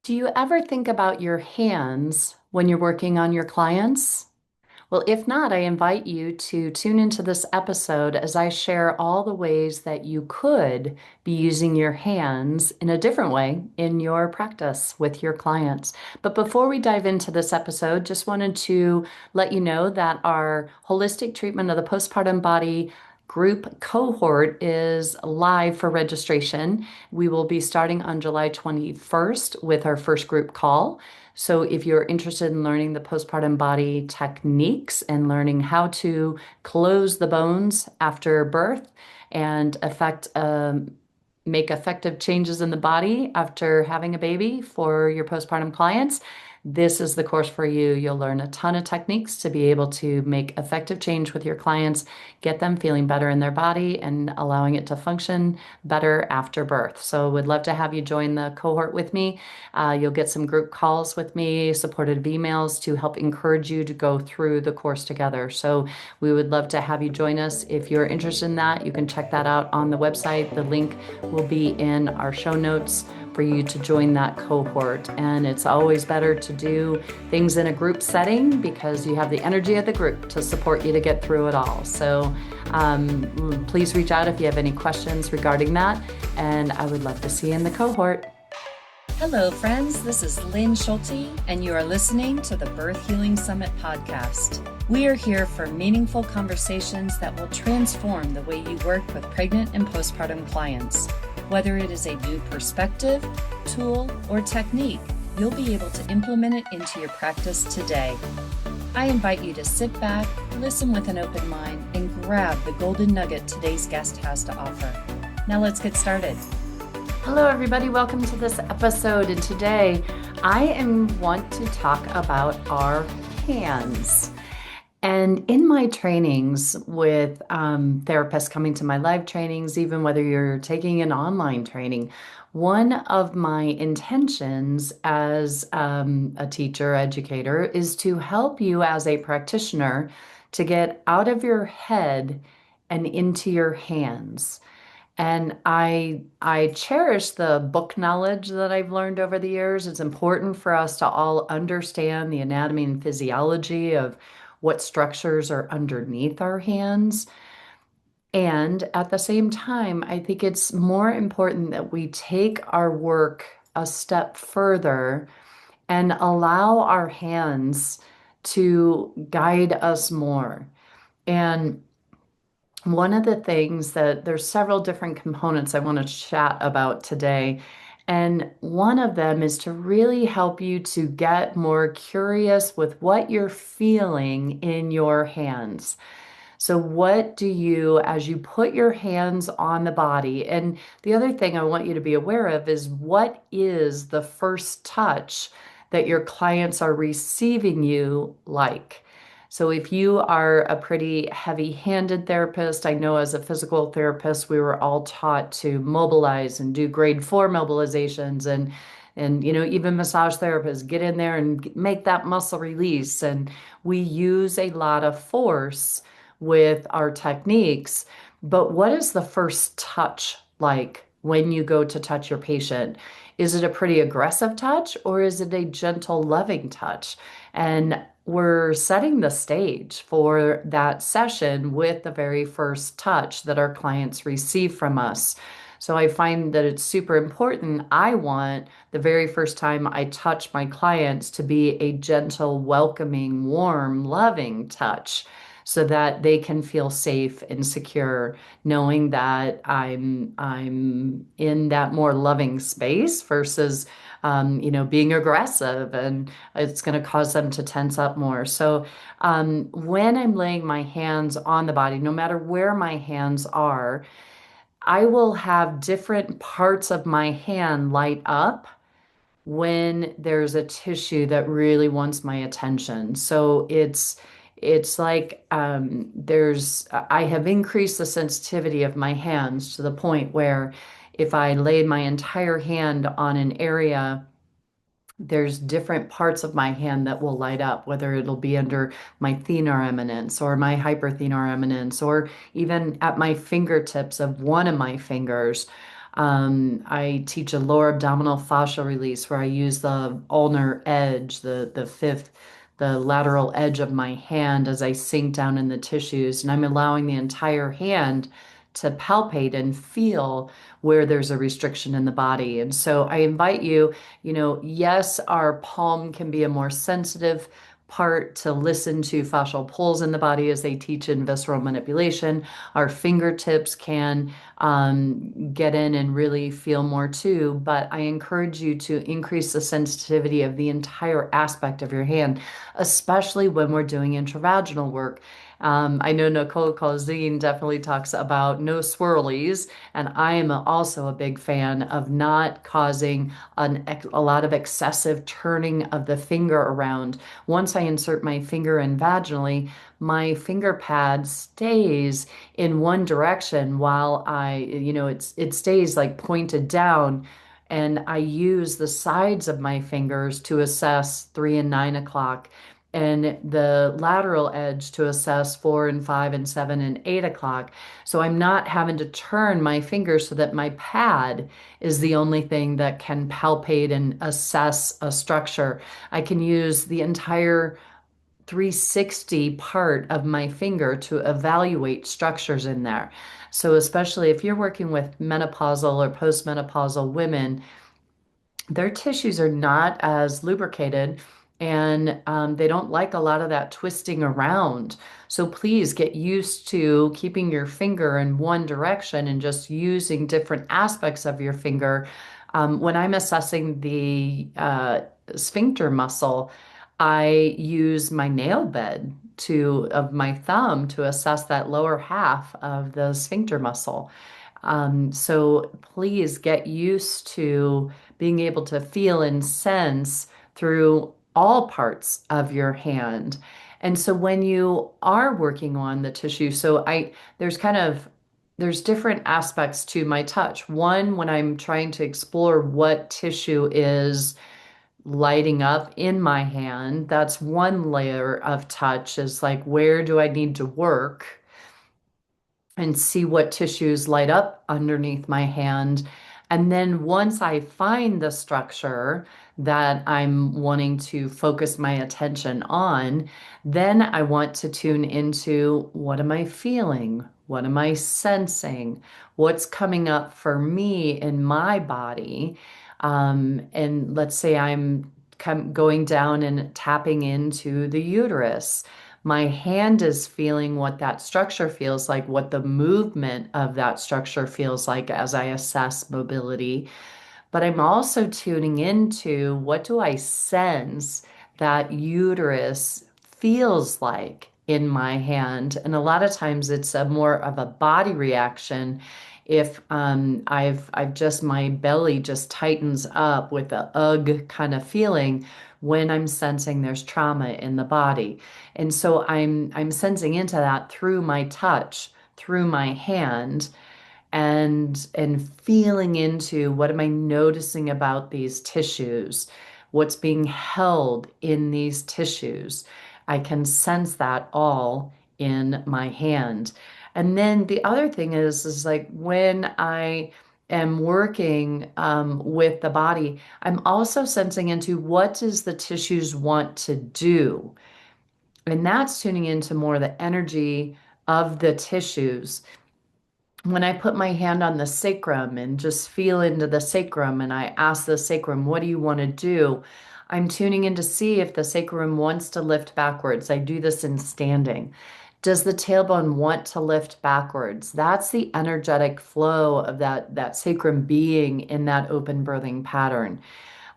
Do you ever think about your hands when you're working on your clients? Well, if not, I invite you to tune into this episode as I share all the ways that you could be using your hands in a different way in your practice with your clients. But before we dive into this episode, just wanted to let you know that our holistic treatment of the postpartum body group cohort is live for registration. We will be starting on July 21st with our first group call. So if you're interested in learning the postpartum body techniques and learning how to close the bones after birth and make effective changes in the body after having a baby for your postpartum clients, this is the course for you. You'll learn a ton of techniques to be able to make effective change with your clients, get them feeling better in their body and allowing it to function better after birth. So would love to have you join the cohort with me. You'll get some group calls with me, supported emails to help encourage you to go through the course together. So we would love to have you join us. If you're interested in that, you can check that out on the website. The link will be in our show notes for you to join that cohort. And it's always better to do things in a group setting because you have the energy of the group to support you to get through it all. So please reach out if you have any questions regarding that. And I would love to see you in the cohort. Hello, friends. This is Lynn Schulte, and you are listening to the Birth Healing Summit podcast. We are here for meaningful conversations that will transform the way you work with pregnant and postpartum clients. Whether it is a new perspective, tool, or technique, you'll be able to implement it into your practice today. I invite you to sit back, listen with an open mind, and grab the golden nugget today's guest has to offer. Now let's get started. Hello, everybody. Welcome to this episode. And today want to talk about our hands. And in my trainings with therapists coming to my live trainings, even whether you're taking an online training, one of my intentions as a teacher, educator, is to help you as a practitioner to get out of your head and into your hands. And I cherish the book knowledge that I've learned over the years. It's important for us to all understand the anatomy and physiology of what structures are underneath our hands. And at the same time, I think it's more important that we take our work a step further and allow our hands to guide us more. And one of the things that there's several different components I want to chat about today. And one of them is to really help you to get more curious with what you're feeling in your hands. So, what do you, as you put your hands on the body, and the other thing I want you to be aware of is what is the first touch that your clients are receiving you like? So if you are a pretty heavy-handed therapist, I know as a physical therapist, we were all taught to mobilize and do grade 4 mobilizations and even massage therapists get in there and make that muscle release. And we use a lot of force with our techniques. But what is the first touch like when you go to touch your patient? Is it a pretty aggressive touch or is it a gentle, loving touch? And we're setting the stage for that session with the very first touch that our clients receive from us. So I find that it's super important. I want the very first time I touch my clients to be a gentle, welcoming, warm, loving touch so that they can feel safe and secure, knowing that I'm in that more loving space versus being aggressive, and it's going to cause them to tense up more. So when I'm laying my hands on the body, no matter where my hands are, I will have different parts of my hand light up when there's a tissue that really wants my attention. So it's like I have increased the sensitivity of my hands to the point where if I laid my entire hand on an area, there's different parts of my hand that will light up, whether it'll be under my thenar eminence or my hyperthenar eminence, or even at my fingertips of one of my fingers. I teach a lower abdominal fascia release where I use the ulnar edge, the fifth, the lateral edge of my hand as I sink down in the tissues, and I'm allowing the entire hand to palpate and feel where there's a restriction in the body. And so I invite you, yes, our palm can be a more sensitive part to listen to fascial pulls in the body as they teach in visceral manipulation. Our fingertips can get in and really feel more too. But I encourage you to increase the sensitivity of the entire aspect of your hand, especially when we're doing intravaginal work. I know Nicole Colzine definitely talks about no swirlies, and I am also a big fan of not causing a lot of excessive turning of the finger around. Once I insert my finger in vaginally, my finger pad stays in one direction while it stays like pointed down. And I use the sides of my fingers to assess 3 and 9 o'clock, and the lateral edge to assess 4 and 5 and 7 and 8 o'clock. So I'm not having to turn my fingers so that my pad is the only thing that can palpate and assess a structure. I can use the entire 360 part of my finger to evaluate structures in there. So, especially if you're working with menopausal or postmenopausal women, their tissues are not as lubricated, and they don't like a lot of that twisting around. So please get used to keeping your finger in one direction and just using different aspects of your finger. When I'm assessing the sphincter muscle, I use my nail bed of my thumb to assess that lower half of the sphincter muscle. So please get used to being able to feel and sense through all parts of your hand. And so when you are working on the tissue, there's there's different aspects to my touch. One, when I'm trying to explore what tissue is lighting up in my hand, that's one layer of touch, is like, where do I need to work? And see what tissues light up underneath my hand. And then once I find the structure that I'm wanting to focus my attention on, then I want to tune into, what am I feeling? What am I sensing? What's coming up for me in my body? And let's say I'm going down and tapping into the uterus. My hand is feeling what that structure feels like, what the movement of that structure feels like as I assess mobility. But I'm also tuning into, what do I sense that uterus feels like in my hand? And a lot of times it's a more of a body reaction. If I've just, my belly just tightens up with a ugh kind of feeling when I'm sensing there's trauma in the body. And so I'm sensing into that through my touch, through my hand, and feeling into, what am I noticing about these tissues? What's being held in these tissues? I can sense that all in my hand. And then the other thing is like, when I am working with the body, I'm also sensing into, what does the tissues want to do? And that's tuning into more the energy of the tissues. When I put my hand on the sacrum and just feel into the sacrum, and I ask the sacrum, what do you want to do? I'm tuning in to see if the sacrum wants to lift backwards. I do this in standing. Does the tailbone want to lift backwards? That's the energetic flow of that sacrum being in that open birthing pattern.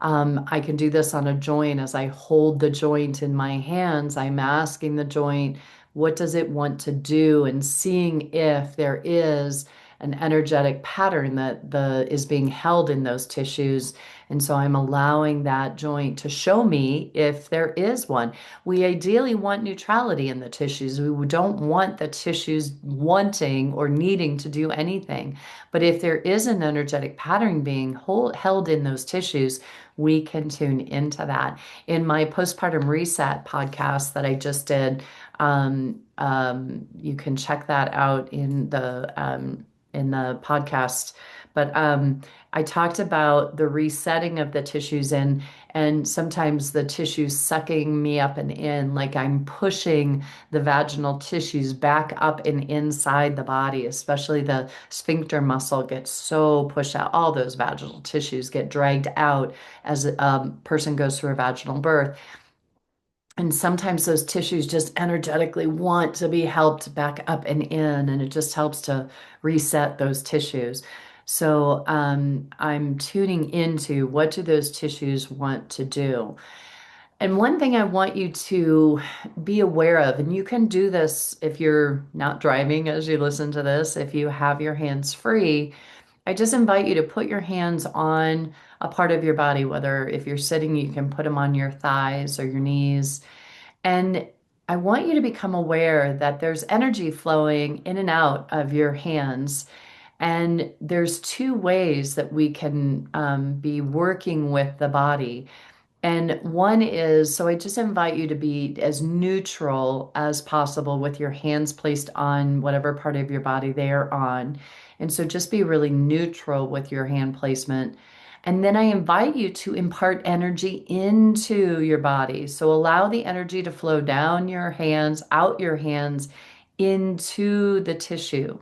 I can do this on a joint. As I hold the joint in my hands, I'm asking the joint, what does it want to do? And seeing if there is an energetic pattern that is being held in those tissues. And so I'm allowing that joint to show me if there is one. We ideally want neutrality in the tissues. We don't want the tissues wanting or needing to do anything. But if there is an energetic pattern being held in those tissues, we can tune into that. In my postpartum reset podcast that I just did, you can check that out in the podcast But I talked about the resetting of the tissues and sometimes the tissues sucking me up and in, like I'm pushing the vaginal tissues back up and inside the body, especially the sphincter muscle gets so pushed out. All those vaginal tissues get dragged out as a person goes through a vaginal birth. And sometimes those tissues just energetically want to be helped back up and in, and it just helps to reset those tissues. So I'm tuning into what do those tissues want to do. And one thing I want you to be aware of, and you can do this if you're not driving as you listen to this, if you have your hands free, I just invite you to put your hands on a part of your body, whether if you're sitting, you can put them on your thighs or your knees. And I want you to become aware that there's energy flowing in and out of your hands. And there's two ways that we can be working with the body. And one is, so I just invite you to be as neutral as possible with your hands placed on whatever part of your body they are on. And so just be really neutral with your hand placement. And then I invite you to impart energy into your body. So allow the energy to flow down your hands, out your hands, into the tissue.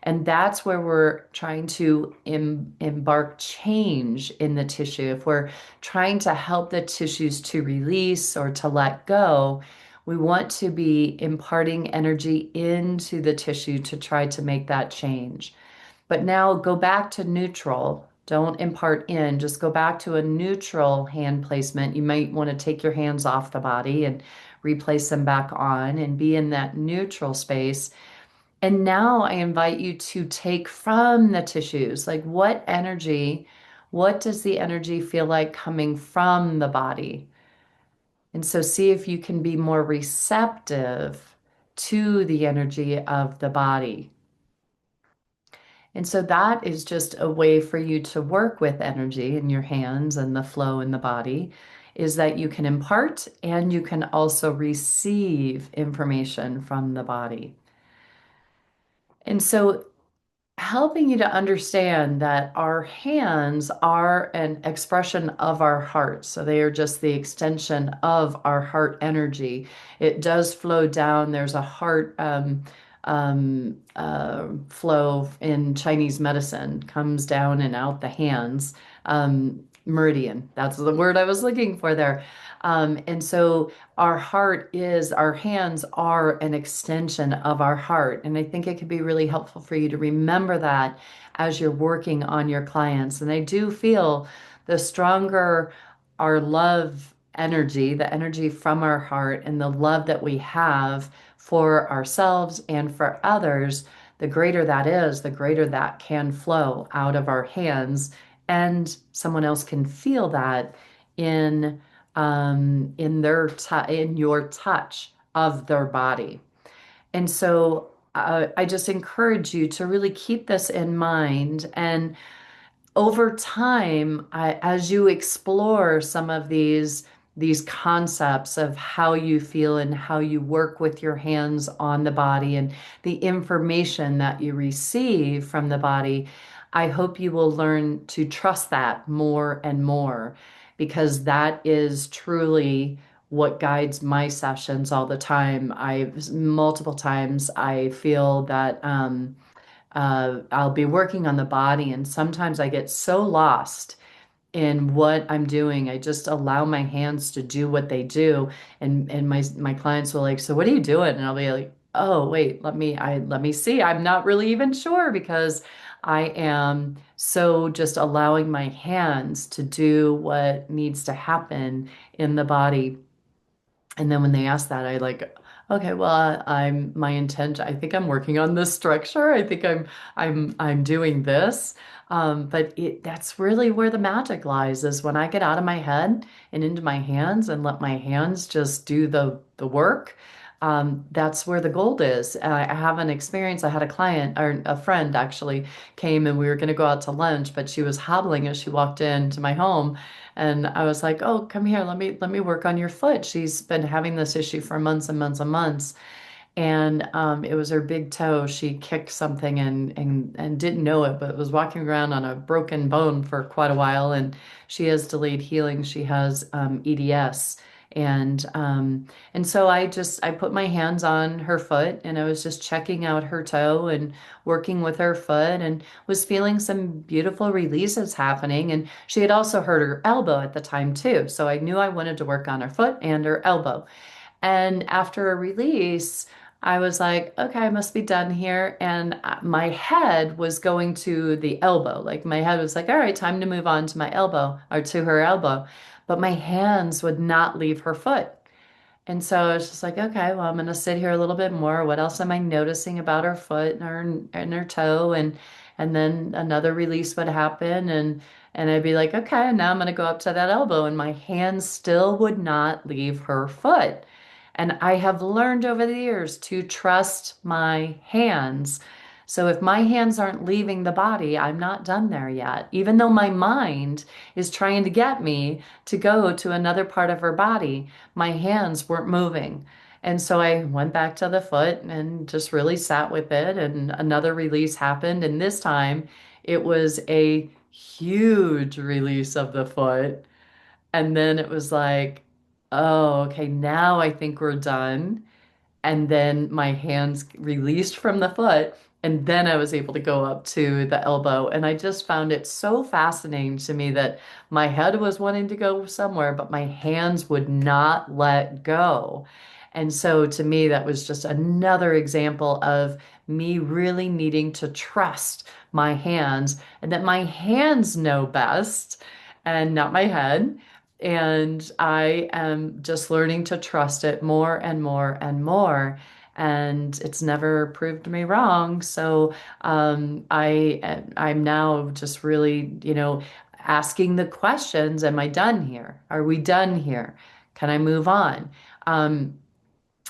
And that's where we're trying to embark change in the tissue. If we're trying to help the tissues to release or to let go, we want to be imparting energy into the tissue to try to make that change. But now go back to neutral. Don't impart in, just go back to a neutral hand placement. You might want to take your hands off the body and replace them back on and be in that neutral space. And now I invite you to take from the tissues, like what does the energy feel like coming from the body? And so see if you can be more receptive to the energy of the body. And so that is just a way for you to work with energy in your hands and the flow in the body, is that you can impart and you can also receive information from the body. And so helping you to understand that our hands are an expression of our heart. So they are just the extension of our heart energy. It does flow down. There's a heart flow in Chinese medicine, comes down and out the hands. Meridian, that's the word I was looking for there. And so our hands are an extension of our heart. And I think it could be really helpful for you to remember that as you're working on your clients. And I do feel the stronger our love energy, the energy from our heart, and the love that we have for ourselves and for others, the greater that is, the greater that can flow out of our hands. And someone else can feel that in in your touch of their body. And so I just encourage you to really keep this in mind. And over time, as you explore some of these concepts of how you feel and how you work with your hands on the body and the information that you receive from the body, I hope you will learn to trust that more and more, because that is truly what guides my sessions all the time. I multiple times I feel that I'll be working on the body, and sometimes I get so lost in what I'm doing. I just allow my hands to do what they do, and my clients will like, so what are you doing? And I'll be like, oh wait, let me see. I'm not really even sure because I am so just allowing my hands to do what needs to happen in the body. And then when they ask that, I like, okay, well, I'm my intent. I think I'm working on this structure. I think I'm doing this. That's really where the magic lies, is when I get out of my head and into my hands and let my hands just do the work. That's where the gold is. I have an experience. I had a client or a friend actually came, and we were going to go out to lunch, but she was hobbling as she walked into my home. And I was like, "Oh, come here. Let me work on your foot." She's been having this issue for months and months and months. and it was her big toe. She kicked something and didn't know it, but was walking around on a broken bone for quite a while. And she has delayed healing. She has EDS, and so I put my hands on her foot, and I was just checking out her toe and working with her foot, and was feeling some beautiful releases happening. And she had also hurt her elbow at the time too, so I knew I wanted to work on her foot and her elbow. And after a release, I was like, okay, I must be done here. And my head was going to the elbow. Like my head was like, all right, time to move on to my elbow or to her elbow. But my hands would not leave her foot. And so I was just like, okay, well, I'm going to sit here a little bit more. What else am I noticing about her foot and her toe? And then another release would happen, and I'd be like, okay, now I'm going to go up to that elbow, and my hands still would not leave her foot. And I have learned over the years to trust my hands. So if my hands aren't leaving the body, I'm not done there yet. Even though my mind is trying to get me to go to another part of her body, my hands weren't moving. And so I went back to the foot and just really sat with it. And another release happened. And this time it was a huge release of the foot. And then it was like, oh, okay, now I think we're done. And then my hands released from the foot, and then I was able to go up to the elbow. And I just found it so fascinating to me that my head was wanting to go somewhere, but my hands would not let go. And so to me, that was just another example of me really needing to trust my hands, and that my hands know best and not my head. And I am just learning to trust it more and more and more. And it's never proved me wrong. So I'm now just really, asking the questions. Am I done here? Are we done here? Can I move on? Um,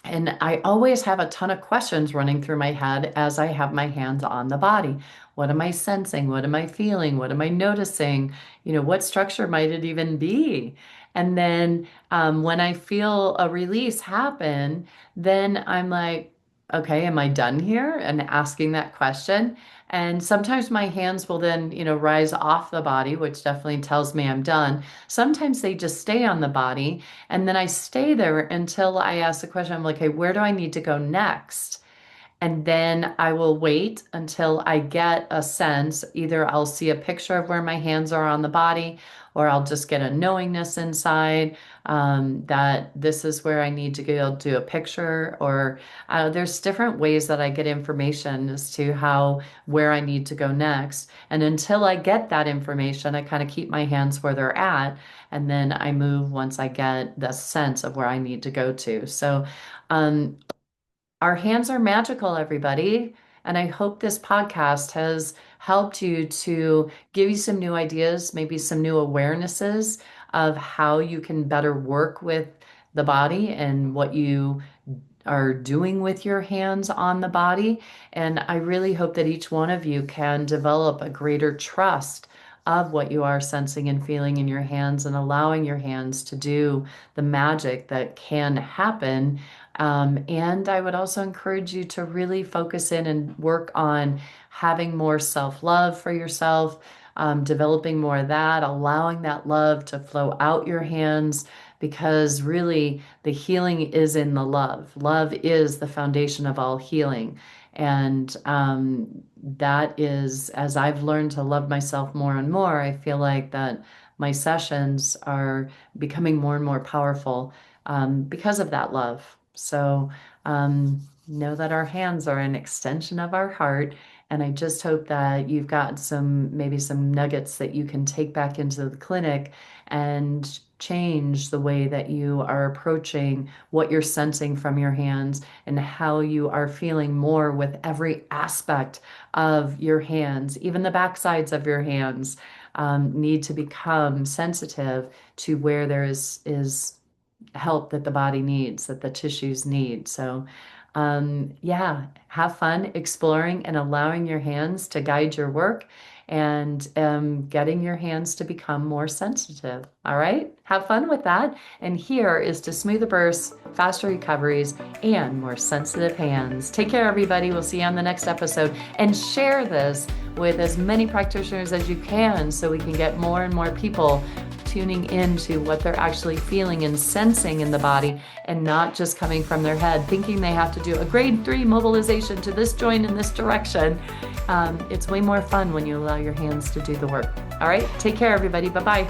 and I always have a ton of questions running through my head as I have my hands on the body. What am I sensing? What am I feeling? What am I noticing? What structure might it even be? And then when I feel a release happen, then I'm like, okay, am I done here? And asking that question. And sometimes my hands will then, rise off the body, which definitely tells me I'm done. Sometimes they just stay on the body. And then I stay there until I ask the question. I'm like, hey, where do I need to go next? And then I will wait until I get a sense. Either I'll see a picture of where my hands are on the body, or I'll just get a knowingness inside that this is where I need to go do a picture. Or there's different ways that I get information as to where I need to go next. And until I get that information, I kind of keep my hands where they're at. And then I move once I get the sense of where I need to go to. So, um, our hands are magical, everybody. And I hope this podcast has helped you to give you some new ideas, maybe some new awarenesses of how you can better work with the body and what you are doing with your hands on the body. And I really hope that each one of you can develop a greater trust of what you are sensing and feeling in your hands, and allowing your hands to do the magic that can happen. And I would also encourage you to really focus in and work on having more self-love for yourself, developing more of that, allowing that love to flow out your hands, because really the healing is in the love. Love is the foundation of all healing. And that is, as I've learned to love myself more and more, I feel like that my sessions are becoming more and more powerful because of that love. So know that our hands are an extension of our heart. And I just hope that you've got maybe some nuggets that you can take back into the clinic and change the way that you are approaching what you're sensing from your hands, and how you are feeling more with every aspect of your hands. Even the backsides of your hands need to become sensitive to where there is help that the body needs, that the tissues need. So, yeah, have fun exploring and allowing your hands to guide your work. and getting your hands to become more sensitive. All right, have fun with that. And here is to smoother births, faster recoveries, and more sensitive hands. Take care, everybody. We'll see you on the next episode. And share this with as many practitioners as you can so we can get more and more people tuning into what they're actually feeling and sensing in the body, and not just coming from their head thinking they have to do a grade 3 mobilization to this joint in this direction. It's way more fun when you allow your hands to do the work. All right, take care, everybody. Bye-bye.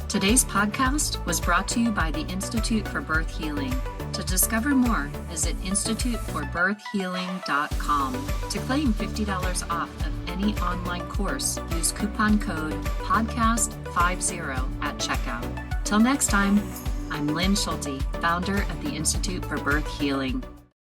Today's podcast was brought to you by the Institute for Birth Healing. To discover more, visit instituteforbirthhealing.com. To claim $50 off of any online course, use coupon code PODCAST50 at checkout. Till next time, I'm Lynn Schulte, founder of the Institute for Birth Healing.